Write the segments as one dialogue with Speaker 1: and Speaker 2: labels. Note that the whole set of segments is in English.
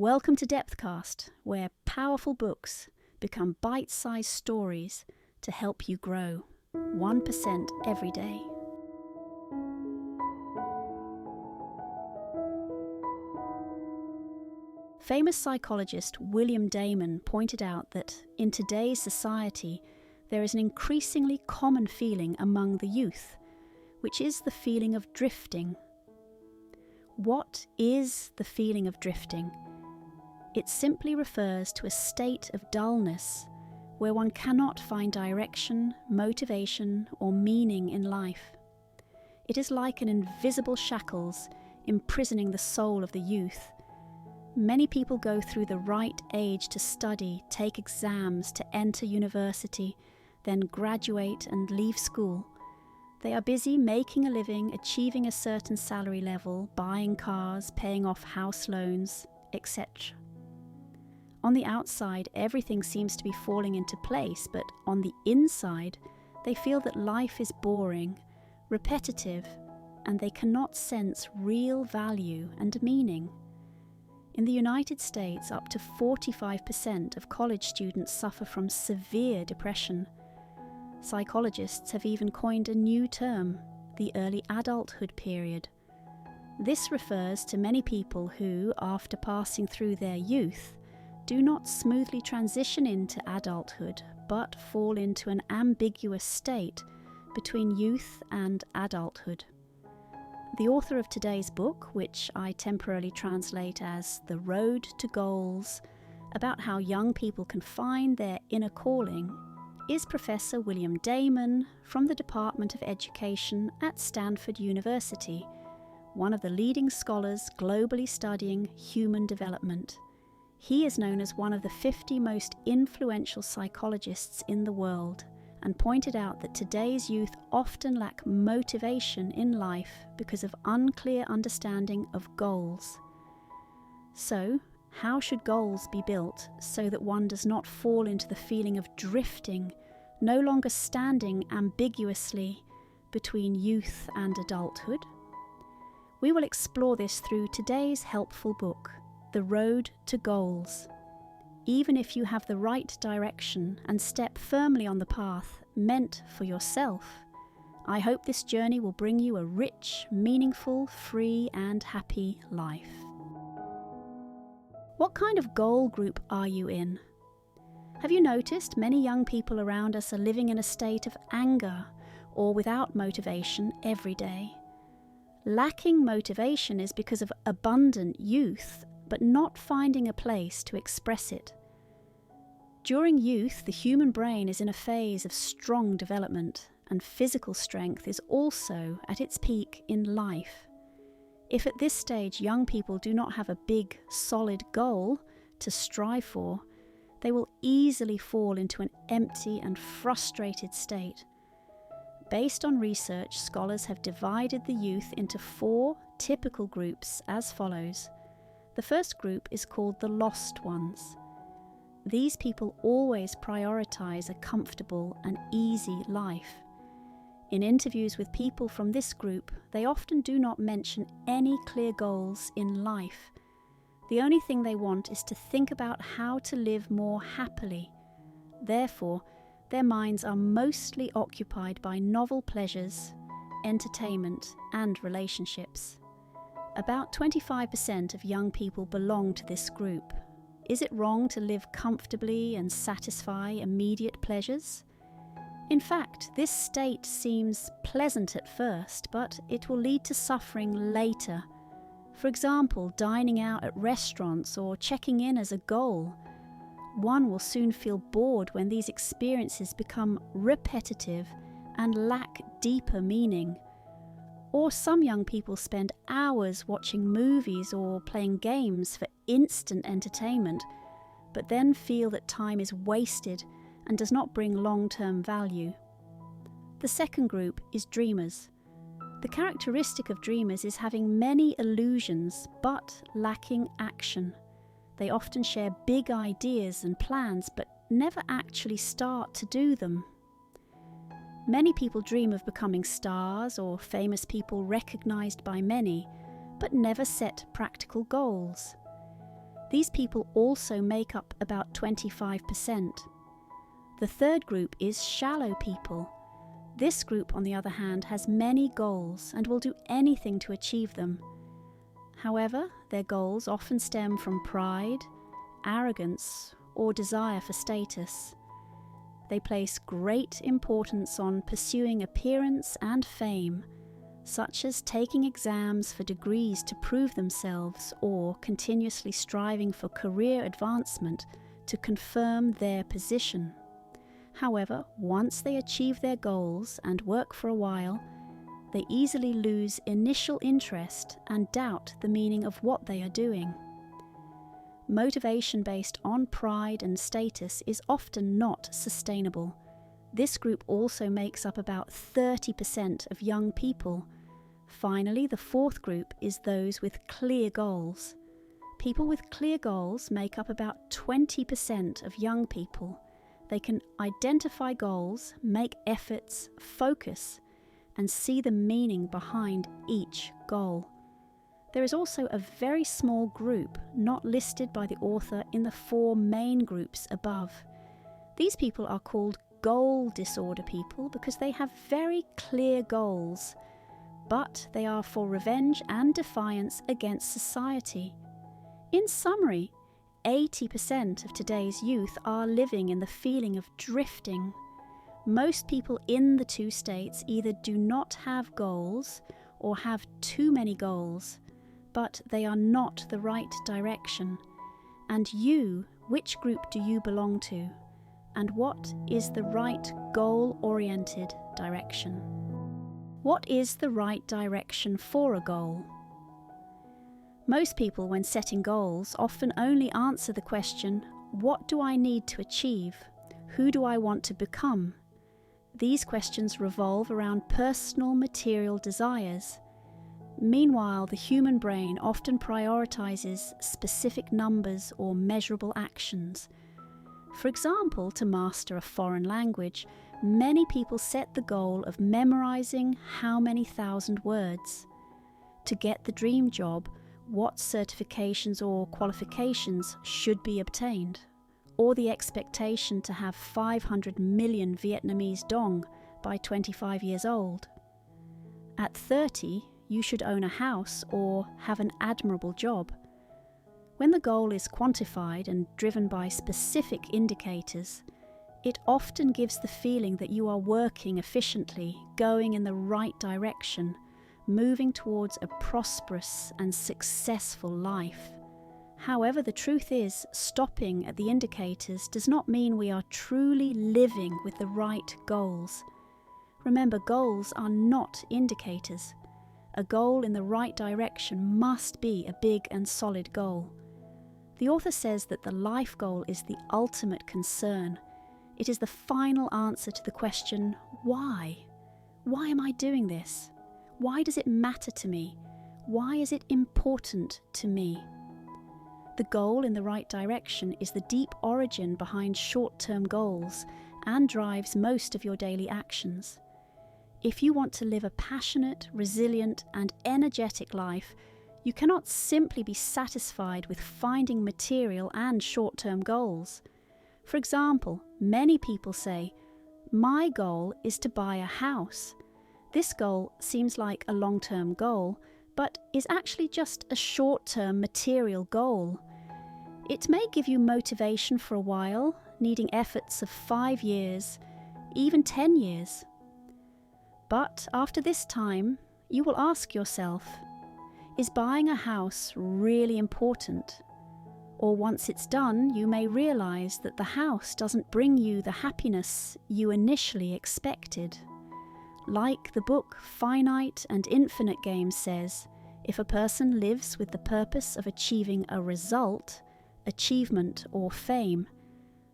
Speaker 1: Welcome to Depthcast, where powerful books become bite-sized stories to help you grow 1% every day. Famous psychologist William Damon pointed out that in today's society there is an increasingly common feeling among the youth, which is the feeling of drifting. What is the feeling of drifting? It simply refers to a state of dullness where one cannot find direction, motivation, or meaning in life. It is like an invisible shackles imprisoning the soul of the youth. Many people go through the right age to study, take exams, to enter university, then graduate and leave school. They are busy making a living, achieving a certain salary level, buying cars, paying off house loans, etc. On the outside, everything seems to be falling into place, but on the inside, they feel that life is boring, repetitive, and they cannot sense real value and meaning. In the United States, up to 45% of college students suffer from severe depression. Psychologists have even coined a new term, the early adulthood period. This refers to many people who, after passing through their youth, do not smoothly transition into adulthood, but fall into an ambiguous state between youth and adulthood. The author of today's book, which I temporarily translate as The Road to Goals, about how young people can find their inner calling, is Professor William Damon from the Department of Education at Stanford University, one of the leading scholars globally studying human development. He is known as one of the 50 most influential psychologists in the world, and pointed out that today's youth often lack motivation in life because of unclear understanding of goals. So, how should goals be built so that one does not fall into the feeling of drifting, no longer standing ambiguously between youth and adulthood? We will explore this through today's helpful book, The Road to Goals. Even if you have the right direction and step firmly on the path meant for yourself, I hope this journey will bring you a rich, meaningful, free, and happy life. What kind of goal group are you in? Have you noticed many young people around us are living in a state of anger or without motivation every day? Lacking motivation is because of abundant youth, but not finding a place to express it. During youth, the human brain is in a phase of strong development, and physical strength is also at its peak in life. If at this stage young people do not have a big, solid goal to strive for, they will easily fall into an empty and frustrated state. Based on research, scholars have divided the youth into 4 typical groups as follows. The first group is called the lost ones. These people always prioritize a comfortable and easy life. In interviews with people from this group, they often do not mention any clear goals in life. The only thing they want is to think about how to live more happily. Therefore, their minds are mostly occupied by novel pleasures, entertainment, and relationships. About 25% of young people belong to this group. Is it wrong to live comfortably and satisfy immediate pleasures? In fact, this state seems pleasant at first, but it will lead to suffering later. For example, dining out at restaurants or checking in as a goal. One will soon feel bored when these experiences become repetitive and lack deeper meaning. Or some young people spend hours watching movies or playing games for instant entertainment, but then feel that time is wasted and does not bring long-term value. The second group is dreamers. The characteristic of dreamers is having many illusions but lacking action. They often share big ideas and plans but never actually start to do them. Many people dream of becoming stars or famous people recognized by many, but never set practical goals. These people also make up about 25%. The third group is shallow people. This group, on the other hand, has many goals and will do anything to achieve them. However, their goals often stem from pride, arrogance, or desire for status. They place great importance on pursuing appearance and fame, such as taking exams for degrees to prove themselves or continuously striving for career advancement to confirm their position. However, once they achieve their goals and work for a while, they easily lose initial interest and doubt the meaning of what they are doing. Motivation based on pride and status is often not sustainable. This group also makes up about 30% of young people. Finally, the fourth group is those with clear goals. People with clear goals make up about 20% of young people. They can identify goals, make efforts, focus, and see the meaning behind each goal. There is also a very small group not listed by the author in the 4 main groups above. These people are called goal disorder people because they have very clear goals, but they are for revenge and defiance against society. In summary, 80% of today's youth are living in the feeling of drifting. Most people in the 2 states either do not have goals or have too many goals, but they are not the right direction. And you, which group do you belong to? And what is the right goal-oriented direction? What is the right direction for a goal? Most people, when setting goals, often only answer the question, what do I need to achieve? Who do I want to become? These questions revolve around personal material desires. Meanwhile, the human brain often prioritizes specific numbers or measurable actions. For example, to master a foreign language, many people set the goal of memorizing how many thousand words. To get the dream job, what certifications or qualifications should be obtained, or the expectation to have 500 million Vietnamese dong by 25 years old. At 30, you should own a house or have an admirable job. When the goal is quantified and driven by specific indicators, it often gives the feeling that you are working efficiently, going in the right direction, moving towards a prosperous and successful life. However, the truth is, stopping at the indicators does not mean we are truly living with the right goals. Remember, goals are not indicators. A goal in the right direction must be a big and solid goal. The author says that the life goal is the ultimate concern. It is the final answer to the question, why? Why am I doing this? Why does it matter to me? Why is it important to me? The goal in the right direction is the deep origin behind short-term goals and drives most of your daily actions. If you want to live a passionate, resilient, and energetic life, you cannot simply be satisfied with finding material and short-term goals. For example, many people say, "My goal is to buy a house." This goal seems like a long-term goal, but is actually just a short-term material goal. It may give you motivation for a while, needing efforts of 5 years, even 10 years. But after this time, you will ask yourself, is buying a house really important? Or once it's done, you may realize that the house doesn't bring you the happiness you initially expected. Like the book Finite and Infinite Games says, if a person lives with the purpose of achieving a result, achievement, or fame,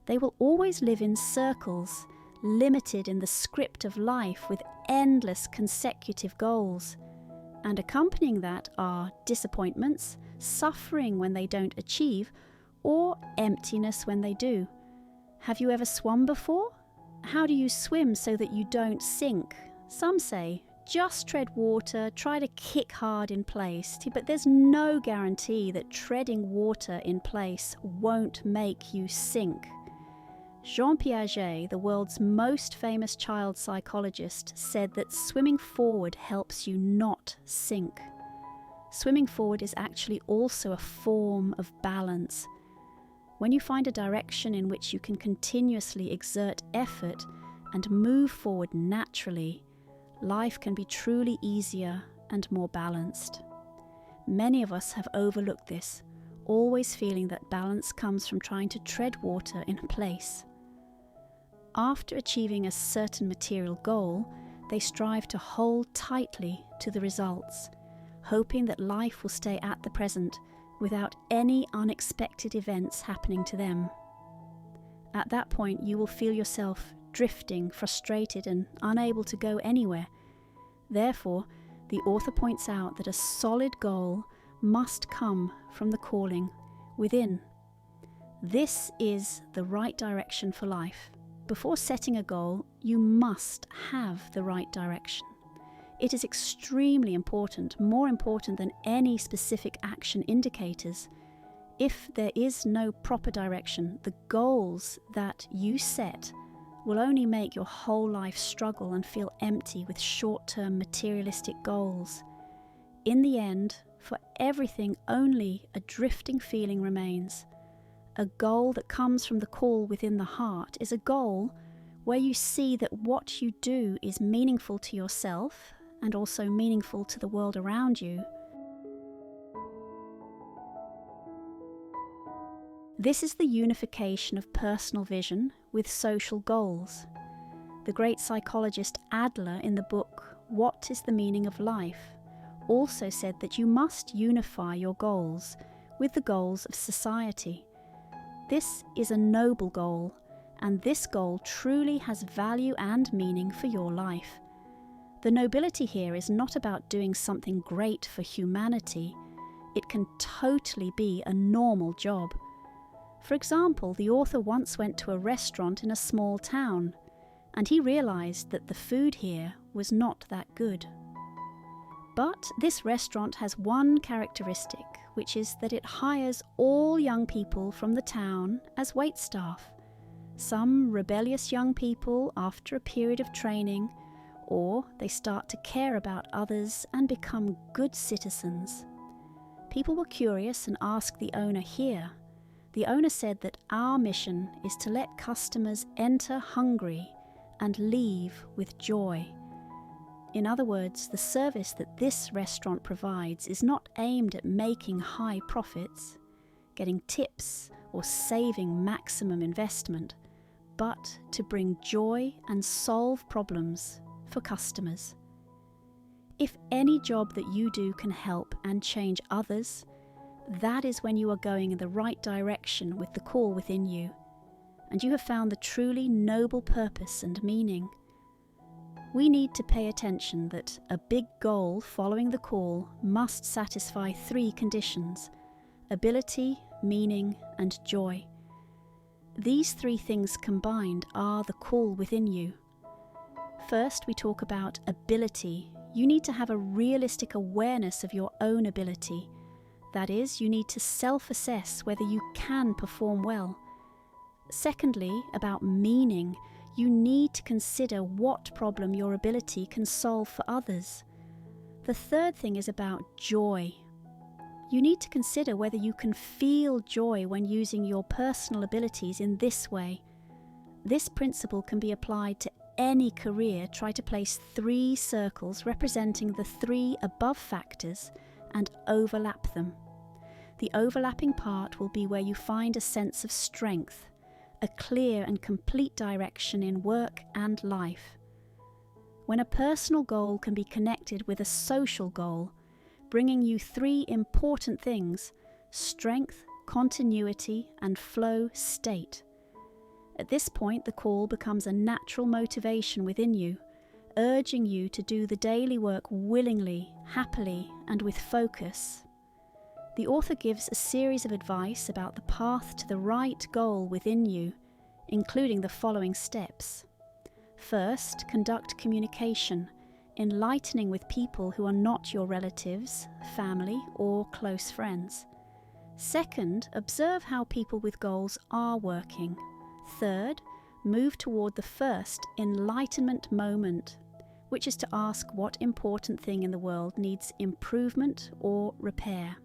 Speaker 1: they will always live in circles, limited in the script of life with endless consecutive goals. And accompanying that are disappointments, suffering when they don't achieve, or emptiness when they do. Have you ever swum before? How do you swim so that you don't sink? Some say, just tread water, try to kick hard in place, but there's no guarantee that treading water in place won't make you sink. Jean Piaget, the world's most famous child psychologist, said that swimming forward helps you not sink. Swimming forward is actually also a form of balance. When you find a direction in which you can continuously exert effort and move forward naturally, life can be truly easier and more balanced. Many of us have overlooked this, always feeling that balance comes from trying to tread water in place. After achieving a certain material goal, they strive to hold tightly to the results, hoping that life will stay at the present without any unexpected events happening to them. At that point, you will feel yourself drifting, frustrated, and unable to go anywhere. Therefore, the author points out that a solid goal must come from the calling within. This is the right direction for life. Before setting a goal, you must have the right direction. It is extremely important, more important than any specific action indicators. If there is no proper direction, the goals that you set will only make your whole life struggle and feel empty with short-term materialistic goals. In the end, for everything, only a drifting feeling remains. A goal that comes from the call within the heart is a goal where you see that what you do is meaningful to yourself and also meaningful to the world around you. This is the unification of personal vision with social goals. The great psychologist Adler, in the book What is the Meaning of Life, also said that you must unify your goals with the goals of society. This is a noble goal, and this goal truly has value and meaning for your life. The nobility here is not about doing something great for humanity. It can totally be a normal job. For example, the author once went to a restaurant in a small town, and he realized that the food here was not that good. But this restaurant has one characteristic, which is that it hires all young people from the town as waitstaff. Some rebellious young people after a period of training, or they start to care about others and become good citizens. People were curious and asked the owner here. The owner said that our mission is to let customers enter hungry and leave with joy. In other words, the service that this restaurant provides is not aimed at making high profits, getting tips, or saving maximum investment, but to bring joy and solve problems for customers. If any job that you do can help and change others, that is when you are going in the right direction with the call within you, and you have found the truly noble purpose and meaning. We need to pay attention that a big goal following the call must satisfy 3 conditions: ability, meaning, and joy. These 3 things combined are the call within you. First, we talk about ability. You need to have a realistic awareness of your own ability. That is, you need to self-assess whether you can perform well. Secondly, about meaning, you need to consider what problem your ability can solve for others. The third thing is about joy. You need to consider whether you can feel joy when using your personal abilities in this way. This principle can be applied to any career. Try to place 3 circles representing the 3 above factors and overlap them. The overlapping part will be where you find a sense of strength, a clear and complete direction in work and life. When a personal goal can be connected with a social goal, bringing you 3 important things: strength, continuity, and flow state. At this point, the call becomes a natural motivation within you, urging you to do the daily work willingly, happily, and with focus. The author gives a series of advice about the path to the right goal within you, including the following steps. First, conduct communication. enlightening with people who are not your relatives, family, or close friends. Second, observe how people with goals are working. Third, move toward the first enlightenment moment, which is to ask what important thing in the world needs improvement or repair.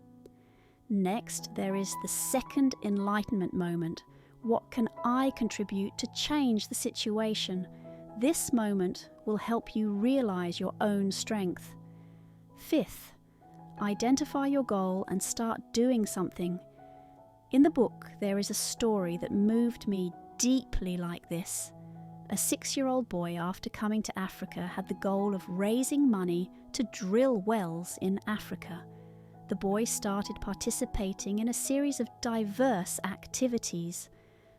Speaker 1: Next, there is the second enlightenment moment. What can I contribute to change the situation? This moment will help you realize your own strength. Fifth, identify your goal and start doing something. In the book, there is a story that moved me deeply like this. A 6-year-old boy, after coming to Africa, had the goal of raising money to drill wells in Africa. The boy started participating in a series of diverse activities.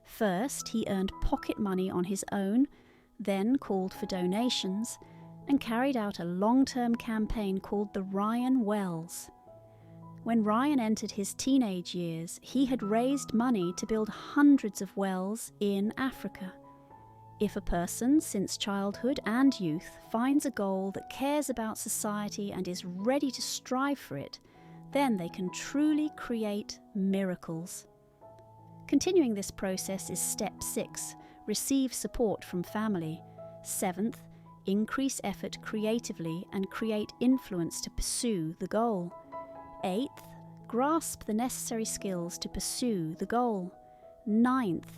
Speaker 1: First, he earned pocket money on his own, then called for donations, and carried out a long-term campaign called the Ryan Wells. When Ryan entered his teenage years, he had raised money to build hundreds of wells in Africa. If a person, since childhood and youth, finds a goal that cares about society and is ready to strive for it, then they can truly create miracles. Continuing this process is step 6, receive support from family. 7th, increase effort creatively and create influence to pursue the goal. 8th, grasp the necessary skills to pursue the goal. 9th,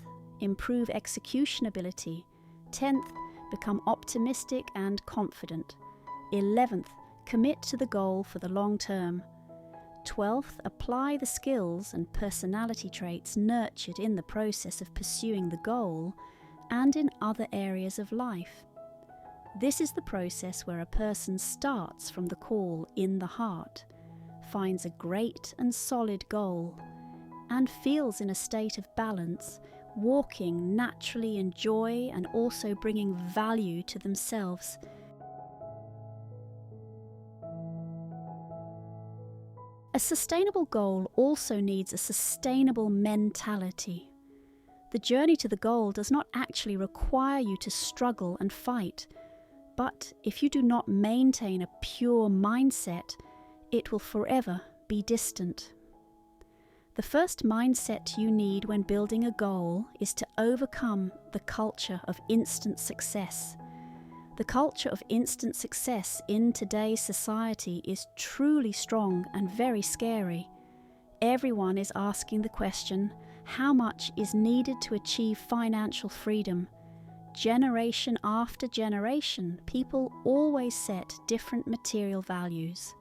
Speaker 1: improve execution ability. 10th, become optimistic and confident. 11th, commit to the goal for the long term. 12th, apply the skills and personality traits nurtured in the process of pursuing the goal and in other areas of life. This is the process where a person starts from the call in the heart, finds a great and solid goal, and feels in a state of balance, walking naturally in joy and also bringing value to themselves. A sustainable goal also needs a sustainable mentality. The journey to the goal does not actually require you to struggle and fight, but if you do not maintain a pure mindset, it will forever be distant. The first mindset you need when building a goal is to overcome the culture of instant success. The culture of instant success in today's society is truly strong and very scary. Everyone is asking the question, how much is needed to achieve financial freedom? Generation after generation, people always set different material values.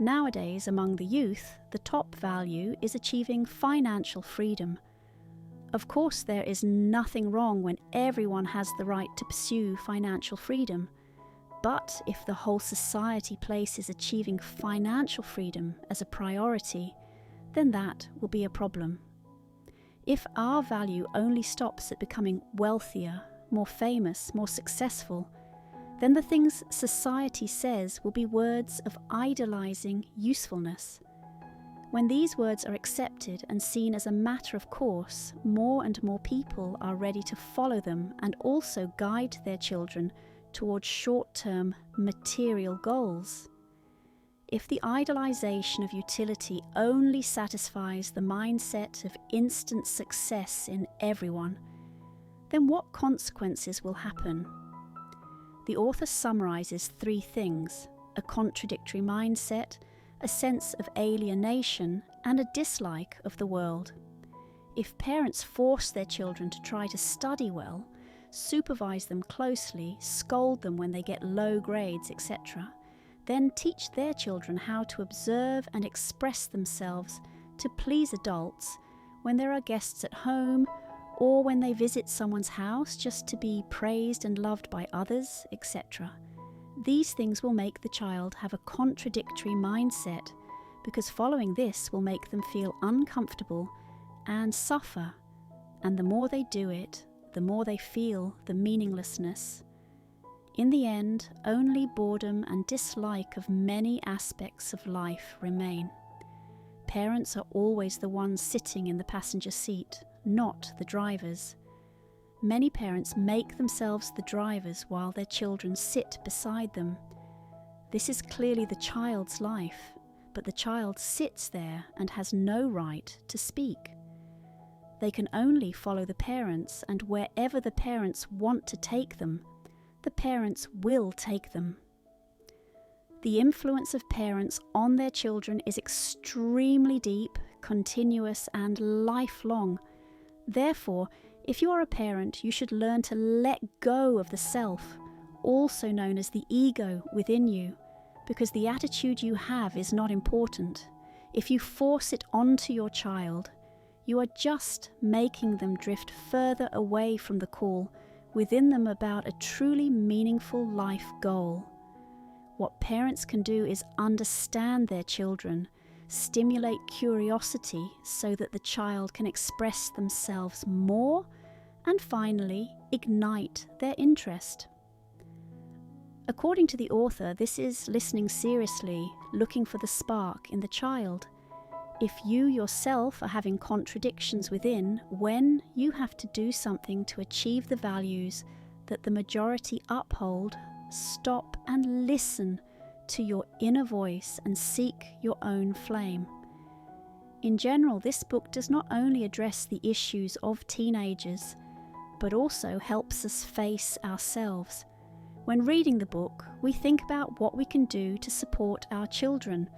Speaker 1: Nowadays, among the youth, the top value is achieving financial freedom. Of course, there is nothing wrong when everyone has the right to pursue financial freedom. But if the whole society places achieving financial freedom as a priority, then that will be a problem. If our value only stops at becoming wealthier, more famous, more successful, then the things society says will be words of idolizing usefulness. When these words are accepted and seen as a matter of course, more and more people are ready to follow them and also guide their children towards short-term material goals. If the idolization of utility only satisfies the mindset of instant success in everyone, then what consequences will happen? The author summarizes 3 things: a contradictory mindset, a sense of alienation, and a dislike of the world. If parents force their children to try to study well, supervise them closely, scold them when they get low grades, etc., then teach their children how to observe and express themselves to please adults when there are guests at home, or when they visit someone's house just to be praised and loved by others, etc. These things will make the child have a contradictory mindset, because following this will make them feel uncomfortable and suffer, and the more they do it, the more they feel the meaninglessness. In the end, only boredom and dislike of many aspects of life remain. Parents are always the ones sitting in the passenger seat, not the drivers. Many parents make themselves the drivers while their children sit beside them. This is clearly the child's life, but the child sits there and has no right to speak. They can only follow the parents, and wherever the parents want to take them, the parents will take them. The influence of parents on their children is extremely deep, continuous, and lifelong. Therefore, if you are a parent, you should learn to let go of the self, also known as the ego within you, because the attitude you have is not important. If you force it onto your child, you are just making them drift further away from the call within them about a truly meaningful life goal. What parents can do is understand their children, stimulate curiosity so that the child can express themselves more, and finally, ignite their interest. According to the author, this is listening seriously, looking for the spark in the child. If you yourself are having contradictions within, when you have to do something to achieve the values that the majority uphold, stop and listen to your inner voice and seek your own flame. In general, this book does not only address the issues of teenagers, but also helps us face ourselves. When reading the book, we think about what we can do to support our children.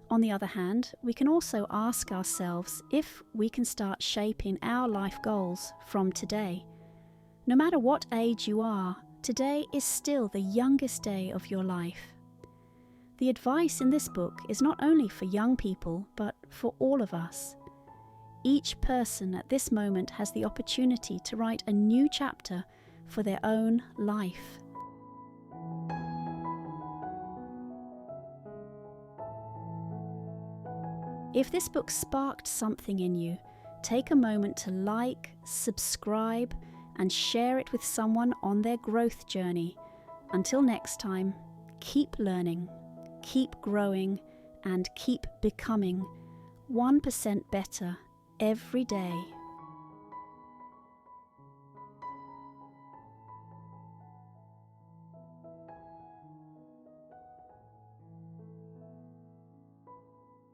Speaker 1: On the other hand, we can also ask ourselves if we can start shaping our life goals from today. No matter what age you are, today is still the youngest day of your life. The advice in this book is not only for young people, but for all of us. Each person at this moment has the opportunity to write a new chapter for their own life. If this book sparked something in you, take a moment to like, subscribe, and share it with someone on their growth journey. Until next time, keep learning, keep growing, and keep becoming 1% better every day.